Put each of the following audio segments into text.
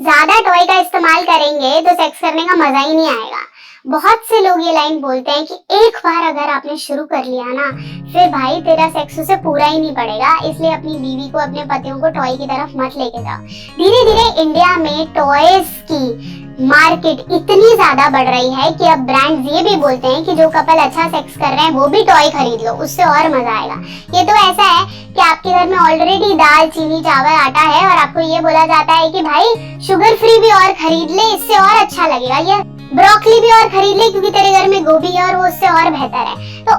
ज्यादा टॉय का इस्तेमाल करेंगे तो सेक्स करने का मजा ही नहीं आएगा। बहुत से लोग ये लाइन बोलते हैं कि एक बार अगर आपने शुरू कर लिया ना, फिर भाई तेरा सेक्स उसे पूरा ही नहीं पड़ेगा, इसलिए अपनी बीवी को, अपने पतियों को टॉय की तरफ मत लेके जाओ। धीरे धीरे इंडिया में टॉयज की मार्केट इतनी ज्यादा बढ़ रही है कि अब ब्रांड्स ये भी बोलते हैं कि जो कपल अच्छा सेक्स कर रहे हैं वो भी टॉय खरीद लो, उससे और मजा आएगा। ये तो ऐसा है कि आपके घर में ऑलरेडी दाल, चीनी, चावल, आटा है और आपको ये बोला जाता है कि भाई शुगर फ्री भी और खरीद ले, इससे और अच्छा लगेगा, या ब्रोकली भी और खरीद ले क्योंकि तेरे घर में गोभी है और वो उससे और बेहतर है। तो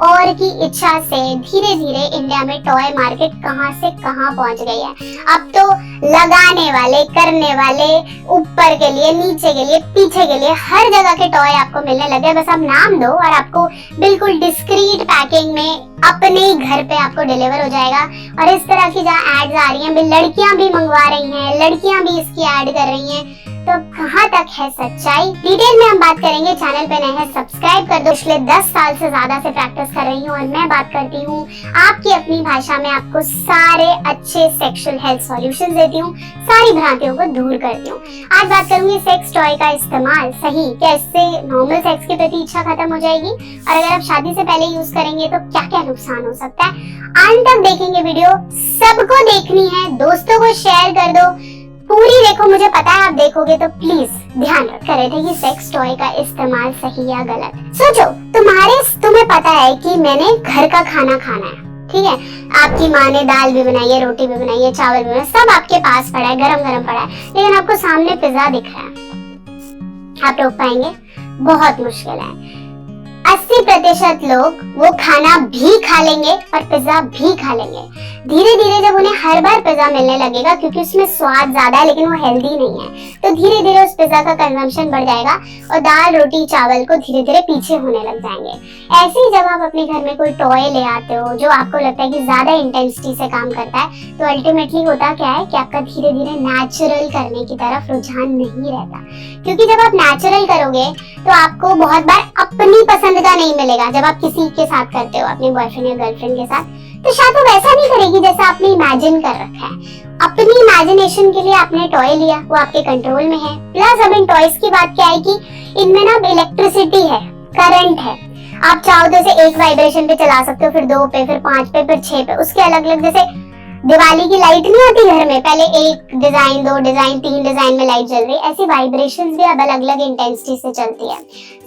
और की इच्छा से धीरे धीरे इंडिया में टॉय मार्केट कहां से कहां पहुंच गई है। अब तो लगाने वाले, करने वाले, ऊपर के लिए, नीचे के लिए, पीछे के लिए हर जगह के टॉय आपको मिलने लगे। बस आप नाम दो और आपको बिल्कुल डिस्क्रीट पैकिंग में अपने ही घर पे आपको डिलीवर हो जाएगा। और इस तरह की जहाँ एड्स आ रही हैं, लड़कियां भी मंगवा रही हैं, लड़कियां भी इसकी ऐड कर रही हैं, तो कहाँ तक है सच्चाई, डिटेल में हम बात करेंगे। चैनल पे नए हैं सब्सक्राइब कर दो। पिछले 10 साल से ज्यादा से प्रैक्टिस कर रही हूँ और मैं बात करती हूँ आपकी अपनी भाषा में, आपको सारे अच्छे सेक्सुअल हेल्थ सॉल्यूशंस देती हूँ, सारी भ्रांतियों को दूर करती हूँ। आज बात करूंगी सेक्स टॉय का इस्तेमाल सही, क्या इससे नॉर्मल सेक्स के प्रति इच्छा खत्म हो जाएगी, और अगर आप शादी से पहले यूज करेंगे तो क्या क्या नुकसान हो सकता है। अंत तक देखेंगे वीडियो, सबको देखनी है, दोस्तों को शेयर कर दो, पूरी देखो। मुझे पता है आप देखोगे तो प्लीज ध्यान रख रहे थे कि सेक्स टॉय का इस्तेमाल सही या गलत। सोचो, तुम्हें पता है कि मैंने घर का खाना खाना है, ठीक है, आपकी माँ ने दाल भी बनाई है, रोटी भी बनाई है, चावल भी बनाए, सब आपके पास पड़ा है, गरम गरम पड़ा है, लेकिन आपको सामने पिज्जा दिख रहा है। आप रोक पाएंगे? बहुत मुश्किल है। 80% लोग वो खाना भी खा लेंगे और पिज्जा भी खा लेंगे। धीरे धीरे जब उन्हें हर बार पिज्जा मिलने लगेगा, क्योंकि उसमें स्वाद ज्यादा है लेकिन वो हेल्दी नहीं है, तो धीरे धीरे उस पिज्जा का कंजम्पशन बढ़ जाएगा और दाल, रोटी, चावल को धीरे धीरे पीछे होने लग जाएंगे। ऐसे ही जब आप अपने घर में कोई टॉय ले आते हो जो आपको लगता है कि ज्यादा इंटेंसिटी से काम करता है, तो अल्टीमेटली होता क्या है कि आपका धीरे धीरे नेचुरल करने की तरफ रुझान नहीं रहता। क्योंकि जब आप नेचुरल करोगे तो आपको बहुत बार अपनी पसंद का नहीं मिलेगा। जब आप किसी के साथ करते हो, अपने बॉयफ्रेंड या गर्लफ्रेंड के साथ, तो शायद वो वैसा नहीं करेगी जैसा आपने इमेजिन कर रखा है। अपनी इमेजिनेशन के लिए आपने टॉय लिया, वो आपके कंट्रोल में है। प्लस अब इन टॉयज की बात क्या है कि इनमें ना इलेक्ट्रिसिटी है, करंट है। आप चाहो तो इसे एक वाइब्रेशन पे चला सकते हो, फिर 2 पे, फिर 5 पे, फिर 6 पे। उसके अलग अलग, जैसे दिवाली की लाइट नहीं आती घर में, पहले 1 डिजाइन, 2 डिजाइन, 3 डिजाइन में लाइट जल रही, ऐसी वाइब्रेशंस भी अब अलग अलग इंटेंसिटी से चलती है।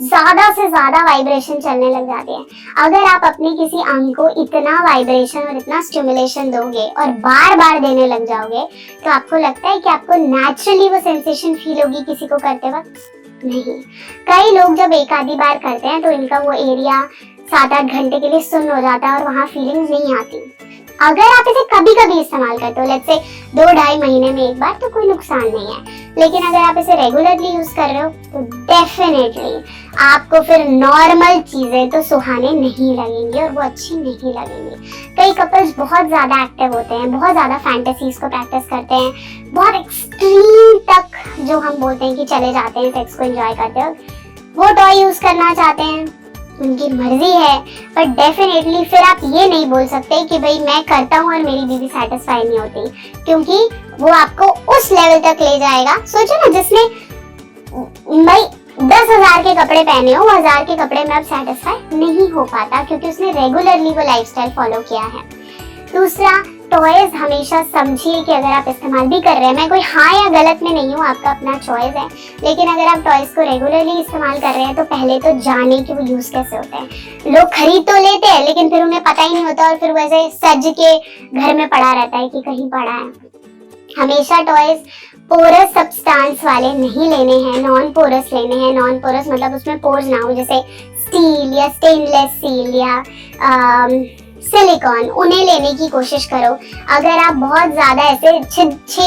ज्यादा से ज्यादा वाइब्रेशन चलने लग जाती है। अगर आप अपने किसी अंग को इतना वाइब्रेशन और इतना स्टिमुलेशन दोगे और बार बार देने लग जाओगे, तो आपको लगता है कि आपको नेचुरली वो सेंसेशन फील होगी किसी को करते वक्त? नहीं। कई लोग जब एक आधी बार करते हैं तो इनका वो एरिया 7-8 घंटे के लिए सुन्न हो जाता है और वहां फीलिंग्स नहीं आती। अगर आप इसे कभी कभी इस्तेमाल करते हो, लेट्स से 2-2.5 महीने में एक बार, तो कोई नुकसान नहीं है। लेकिन अगर आप इसे रेगुलरली यूज कर रहे हो तो डेफिनेटली आपको फिर नॉर्मल चीजें तो सुहाने नहीं लगेंगी और वो अच्छी नहीं लगेंगी। कई कपल्स बहुत ज्यादा एक्टिव होते हैं, बहुत ज्यादा फैंटेसीज को प्रैक्टिस करते हैं, बहुत एक्सट्रीम तक जो हम बोलते हैं कि चले जाते हैं सेक्स को एंजॉय करते हो, वो टॉय यूज करना चाहते हैं, उनकी मर्जी है। पर डेफिनेटली फिर आप ये नहीं बोल सकते कि भाई मैं करता हूँ और मेरी बीवी सेटिस्फाई नहीं होती, क्योंकि वो आपको उस लेवल तक ले जाएगा। सोचो ना, जिसने भाई 10,000 के कपड़े पहने हो, 1000 के कपड़े में अब सेटिस्फाई नहीं हो पाता, क्योंकि उसने रेगुलरली वो लाइफस्टाइल फॉलो किया है। दूसरा, टॉयज हमेशा समझिए कि अगर आप इस्तेमाल भी कर रहे हैं, मैं कोई हाँ या गलत में नहीं हूँ, आपका अपना चॉइस है, लेकिन अगर आप टॉयज को रेगुलरली इस्तेमाल कर रहे हैं तो पहले तो जाने कि वो यूज कैसे होते हैं। लोग खरीद तो लेते हैं लेकिन फिर उन्हें पता ही नहीं होता और फिर वैसे सज के घर में पड़ा रहता है कि कहीं पड़ा है। हमेशा टॉयज पोरस सब्सटेंस वाले नहीं लेने हैं, नॉन पोरस लेने हैं। नॉन पोरस मतलब उसमें पोर्स ना हो, जैसे स्टील या स्टेनलेस स्टील या सिलिकॉन, उन्हें लेने की कोशिश करो। अगर आप बहुत ज्यादा ऐसे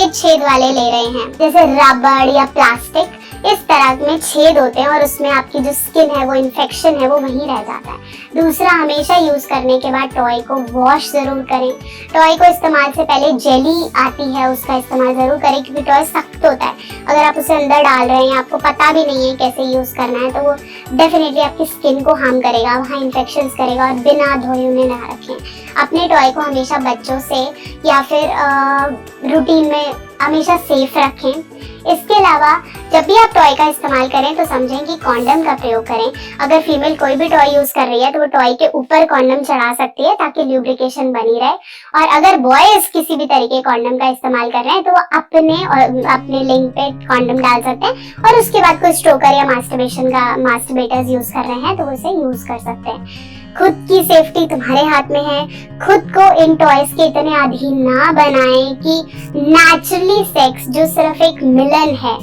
छेद वाले ले रहे हैं, जैसे रबड़ या प्लास्टिक, इस तरह में छेद होते हैं और उसमें आपकी जो स्किन है, वो इन्फेक्शन है, वो वहीं रह जाता है। दूसरा, हमेशा यूज करने के बाद टॉय को वॉश जरूर करें। टॉय को इस्तेमाल से पहले जेली आती है, उसका इस्तेमाल जरूर करें, क्योंकि टॉय सख्त होता है। अगर आप उसे अंदर डाल रहे हैं, आपको पता भी नहीं है कैसे यूज करना है, तो वो डेफिनेटली आपकी स्किन को हार्म करेगा, वहाँ इन्फेक्शन करेगा, और बिना धोए उन्हें ना रखें। अपने टॉय को हमेशा बच्चों से या फिर रूटीन में हमेशा सेफ रखें। इसके अलावा जब भी आप टॉय का इस्तेमाल करें तो समझें कि कॉन्डम का प्रयोग करें। अगर फीमेल कोई भी टॉय यूज कर रही है तो वो टॉय के ऊपर कॉन्डम चढ़ा सकती है ताकि ल्यूब्रिकेशन बनी रहे। और अगर बॉयज किसी भी तरीके कॉन्डम का इस्तेमाल कर रहे हैं तो वो अपने लिंग पे कॉन्डम डाल सकते हैं और उसके बाद कोई स्ट्रोकर या मास्टरबेटर्स यूज कर रहे हैं तो उसे यूज कर सकते हैं। खुद की सेफ्टी तुम्हारे हाथ में है। खुद को इन टॉयज के इतने अधीन ना बनाएं कि नेचुरली सेक्स जो सिर्फ एक मिलन है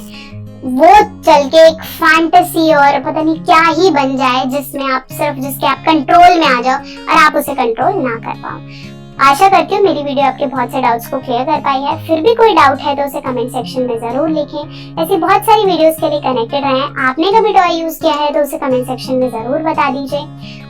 वो चल के एक फैंटेसी और पता नहीं क्या ही बन जाए जिसके आप कंट्रोल में आ जाओ और आप उसे कंट्रोल ना कर पाओ। आशा करती हूँ मेरी वीडियो आपके बहुत से डाउट्स को क्लियर कर पाई है। फिर भी कोई डाउट है तो उसे कमेंट सेक्शन में जरूर लिखें। ऐसी बहुत सारी वीडियोस के लिए कनेक्टेड रहें। आपने कभी टॉय यूज किया है तो उसे कमेंट सेक्शन में जरूर बता दीजिए।